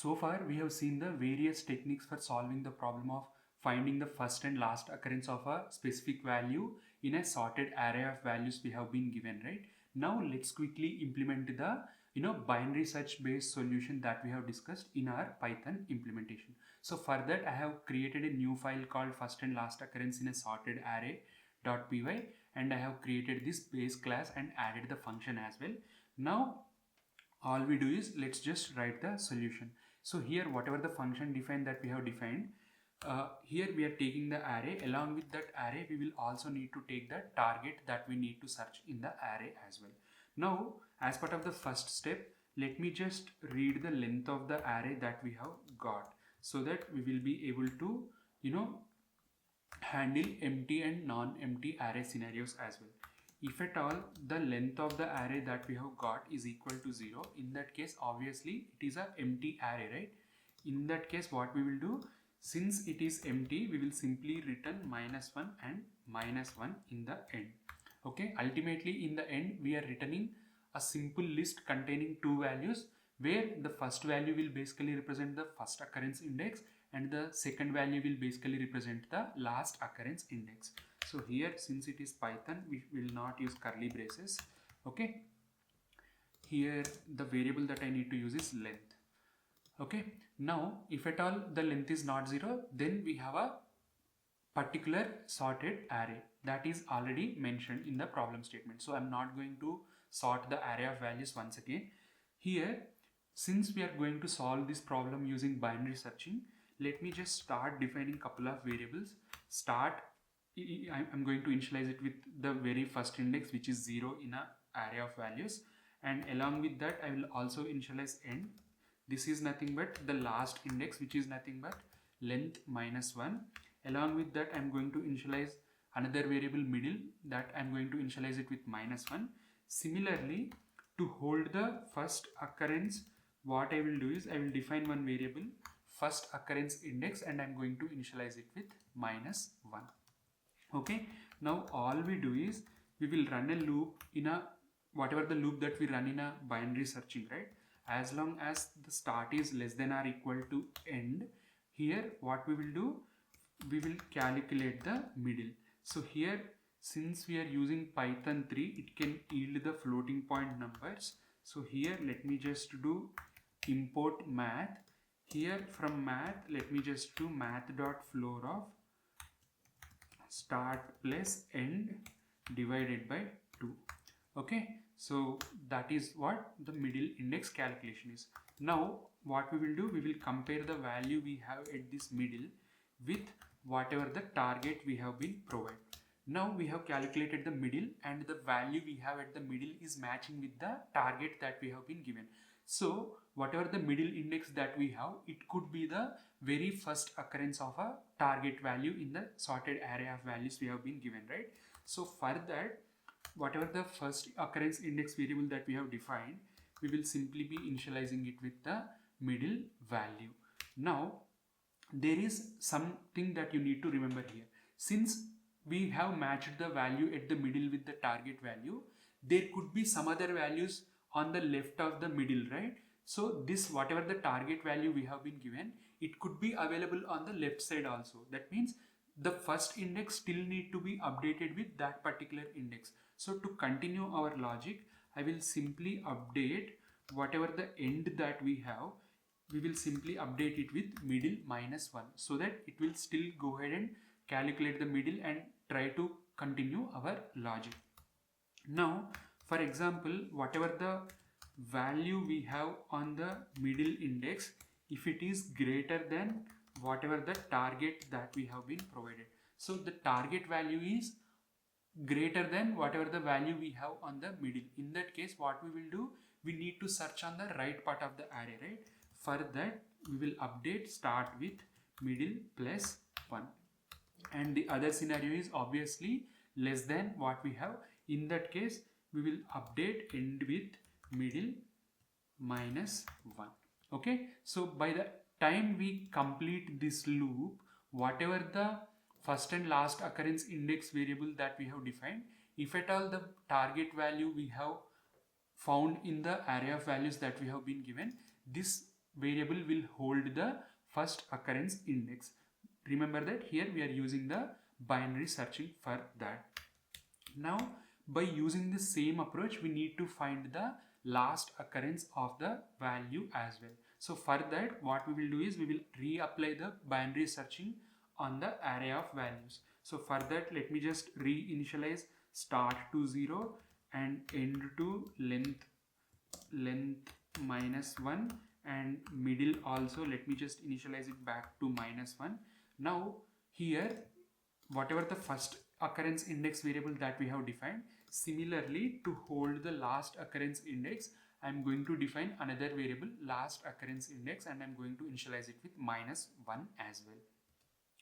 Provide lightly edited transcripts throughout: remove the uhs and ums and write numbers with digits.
So far, we have seen the various techniques for solving the problem of finding the first and last occurrence of a specific value in a sorted array of values we have been given, right? Now, let's quickly implement the binary search based solution that we have discussed in our Python implementation. So for that, I have created a new file called first and last occurrence in a sorted array.py, and I have created this base class and added the function as well. Now, all we do is let's just write the solution. So here whatever the function defined that we have defined, here we are taking the array. Along with that array we will also need to take the target that we need to search in the array as well. Now as part of the first step, let me just read the length of the array that we have got, so that we will be able to handle empty and non-empty array scenarios as well. If at all the length of the array that we have got is equal to 0, in that case obviously it is an empty array, right? In that case what we will do, since it is empty, we will simply return -1 and -1 in the end. Okay, ultimately in the end we are returning a simple list containing two values, where the first value will basically represent the first occurrence index and the second value will basically represent the last occurrence index. So here, since it is Python, we will not use curly braces. Okay, here the variable that I need to use is length. Okay, now if at all the length is not 0, then we have a particular sorted array that is already mentioned in the problem statement. So I'm not going to sort the array of values once again. Here, since we are going to solve this problem using binary searching, let me just start defining couple of variables. I'm going to initialize it with the very first index, which is 0 in an array of values, and along with that I will also initialize end. This is nothing but the last index, which is nothing but length -1. Along with that I'm going to initialize another variable middle, that I'm going to initialize it with -1. Similarly, to hold the first occurrence, what I will do is I will define one variable first occurrence index and I'm going to initialize it with -1. Okay, now all we do is we will run a loop in a whatever the loop that we run in a binary searching, right? As long as the start is less than or equal to end, here what we will do, we will calculate the middle. So here, since we are using Python 3, it can yield the floating point numbers. So here let me just do import math. Here from math, let me just do math.floor of start plus end divided by 2. Okay, so that is what the middle index calculation is. Now what we will do, we will compare the value we have at this middle with whatever the target we have been provided. Now we have calculated the middle and the value we have at the middle is matching with the target that we have been given. So whatever the middle index that we have, it could be the very first occurrence of a target value in the sorted array of values we have been given, right? So for that, whatever the first occurrence index variable that we have defined, we will simply be initializing it with the middle value. Now there is something that you need to remember here. Since we have matched the value at the middle with the target value, there could be some other values on the left of the middle, right? So this whatever the target value we have been given, it could be available on the left side also. That means the first index still need to be updated with that particular index. So to continue our logic, I will simply update whatever the end that we have, we will simply update it with middle -1, so that it will still go ahead and calculate the middle and try to continue our logic. Now for example, whatever the value we have on the middle index, if it is greater than whatever the target that we have been provided, so the target value is greater than whatever the value we have on the middle, in that case what we will do, we need to search on the right part of the array, right? For that we will update start with middle +1, and the other scenario is obviously less than what we have. In that case we will update end with middle -1. Okay, so by the time we complete this loop, whatever the first and last occurrence index variable that we have defined, if at all the target value we have found in the array of values that we have been given, this variable will hold the first occurrence index. Remember that here we are using the binary searching for that. Now by using the same approach, we need to find the last occurrence of the value as well. So for that, what we will do is we will reapply the binary searching on the array of values. So for that, let me just reinitialize start to 0 and end to length -1, and middle also let me just initialize it back to -1. Now here, whatever the first occurrence index variable that we have defined, similarly to hold the last occurrence index, I am going to define another variable last occurrence index, and I am going to initialize it with -1 as well.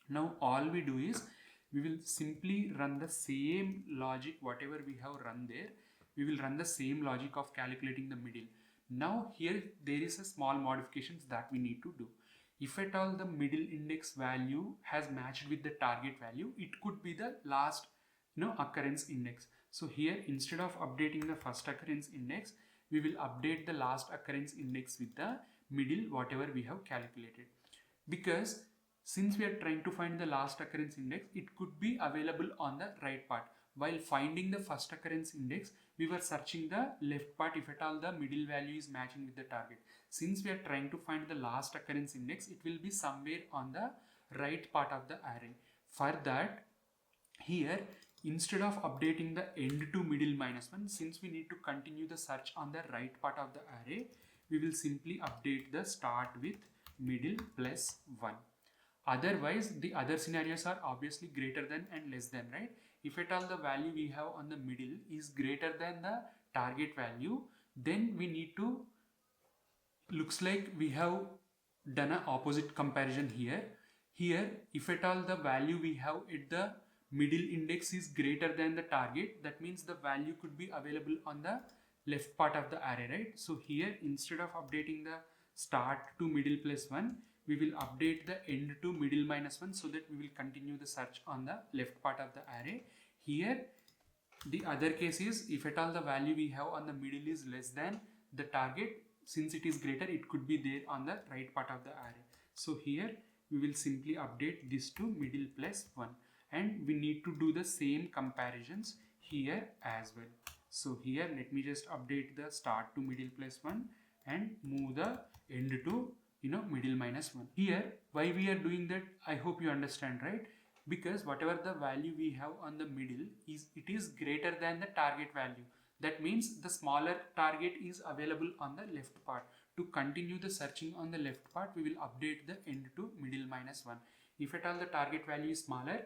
Now all we do is we will simply run the same logic whatever we have run there. We will run the same logic of calculating the middle. Now here there is a small modifications that we need to do. If at all the middle index value has matched with the target value, it could be the last occurrence index. So here, instead of updating the first occurrence index, we will update the last occurrence index with the middle whatever we have calculated. Because since we are trying to find the last occurrence index, it could be available on the right part. While finding the first occurrence index, we were searching the left part if at all the middle value is matching with the target. Since we are trying to find the last occurrence index, it will be somewhere on the right part of the array. For that, here, instead of updating the end to middle -1, since we need to continue the search on the right part of the array, we will simply update the start with middle +1. Otherwise, the other scenarios are obviously greater than and less than, right? If at all the value we have on the middle is greater than the target value, then we need to, looks like we have done an opposite comparison here. Here, if at all the value we have at the middle index is greater than the target, that means the value could be available on the left part of the array, right? So here, instead of updating the start to middle +1, we will update the end to middle -1, so that we will continue the search on the left part of the array. Here, the other case is if at all the value we have on the middle is less than the target, since it is greater, it could be there on the right part of the array. So here we will simply update this to middle +1, and we need to do the same comparisons here as well. So here let me just update the start to middle +1 and move the end to middle -1. Here, why we are doing that, I hope you understand, right? Because whatever the value we have on the middle it is greater than the target value. That means the smaller target is available on the left part. To continue the searching on the left part, we will update the end to middle -1. If at all the target value is smaller,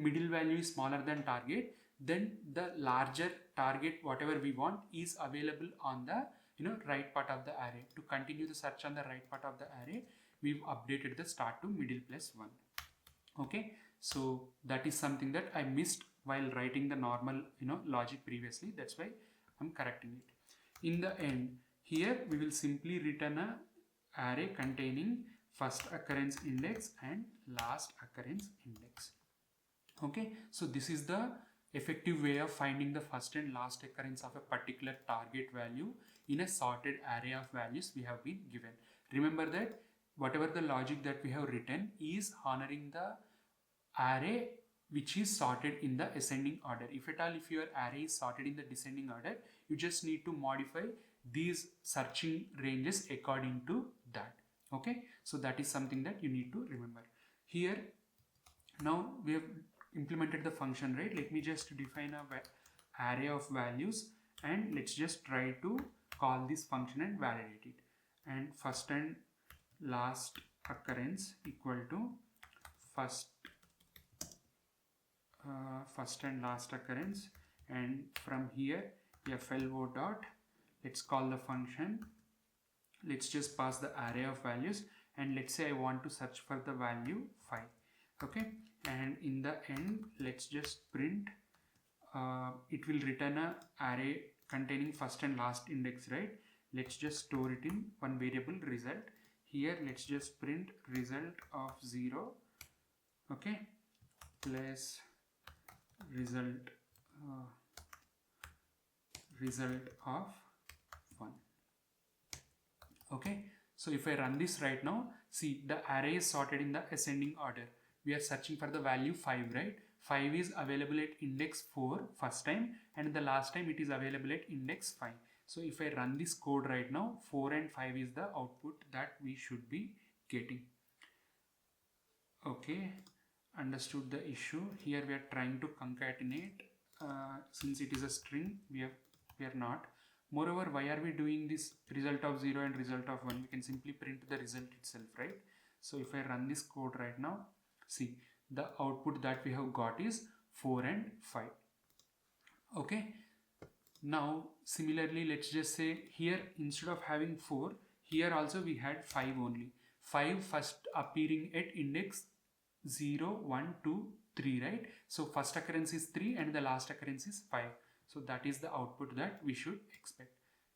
middle value is smaller than target, then the larger target whatever we want is available on the right part of the array. To continue the search on the right part of the array, we've updated the start to middle +1. Okay, so that is something that I missed while writing the normal logic previously. That's why I'm correcting it. In the end, here we will simply return a array containing first occurrence index and last occurrence index. Okay, so this is the effective way of finding the first and last occurrence of a particular target value in a sorted array of values we have been given. Remember that whatever the logic that we have written is honoring the array which is sorted in the ascending order. If at all, if your array is sorted in the descending order, you just need to modify these searching ranges according to that. Okay, so that is something that you need to remember. Here, now we have implemented the function, right? Let me just define a array of values, and let's just try to call this function and validate it. And first and last occurrence equal to first and last occurrence, and from here FLO dot, let's call the function, let's just pass the array of values, and let's say I want to search for the value 5. Okay, and in the end let's just print it will return a array containing first and last index, right? Let's just store it in one variable result. Here let's just print result of 0, okay, plus result of 1. Okay, So if I run this right now, see the array is sorted in the ascending order. We are searching for the value 5, right? 5 is available at index 4 first time, and the last time it is available at index 5. So if I run this code right now, 4 and 5 is the output that we should be getting. Okay, understood the issue. Here we are trying to concatenate. Since it is a string, we are not. Moreover, why are we doing this result of 0 and result of 1? We can simply print the result itself, right? So if I run this code right now, see the output that we have got is 4 and 5. Okay. Now similarly, let's just say here instead of having 4, here also we had 5 only. 5 first appearing at index 0, 1, 2, 3, right? So first occurrence is 3 and the last occurrence is 5. So that is the output that we should expect.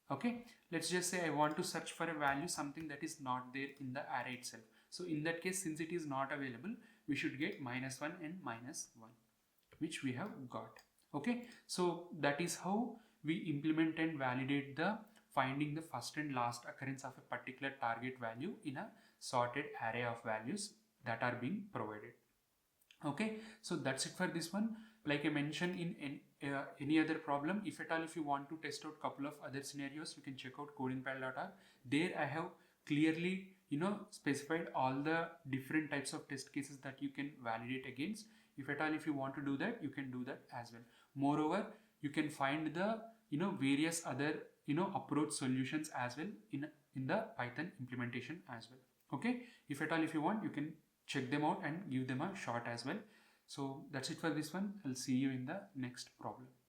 Okay, let's just say I want to search for a value, something that is not there in the array itself. So in that case, since it is not available, we should get -1 and -1, which we have got. Okay, so that is how we implement and validate the finding the first and last occurrence of a particular target value in a sorted array of values that are being provided. Okay, so that's it for this one. Like I mentioned in any other problem, if at all if you want to test out couple of other scenarios, you can check out codingpal.org. There I have clearly specified all the different types of test cases that you can validate against. If at all if you want to do that, you can do that as well. Moreover, you can find the various other approach solutions as well in the Python implementation as well. Okay, if at all if you want, you can check them out and give them a shot as well. So that's it for this one. I'll see you in the next problem.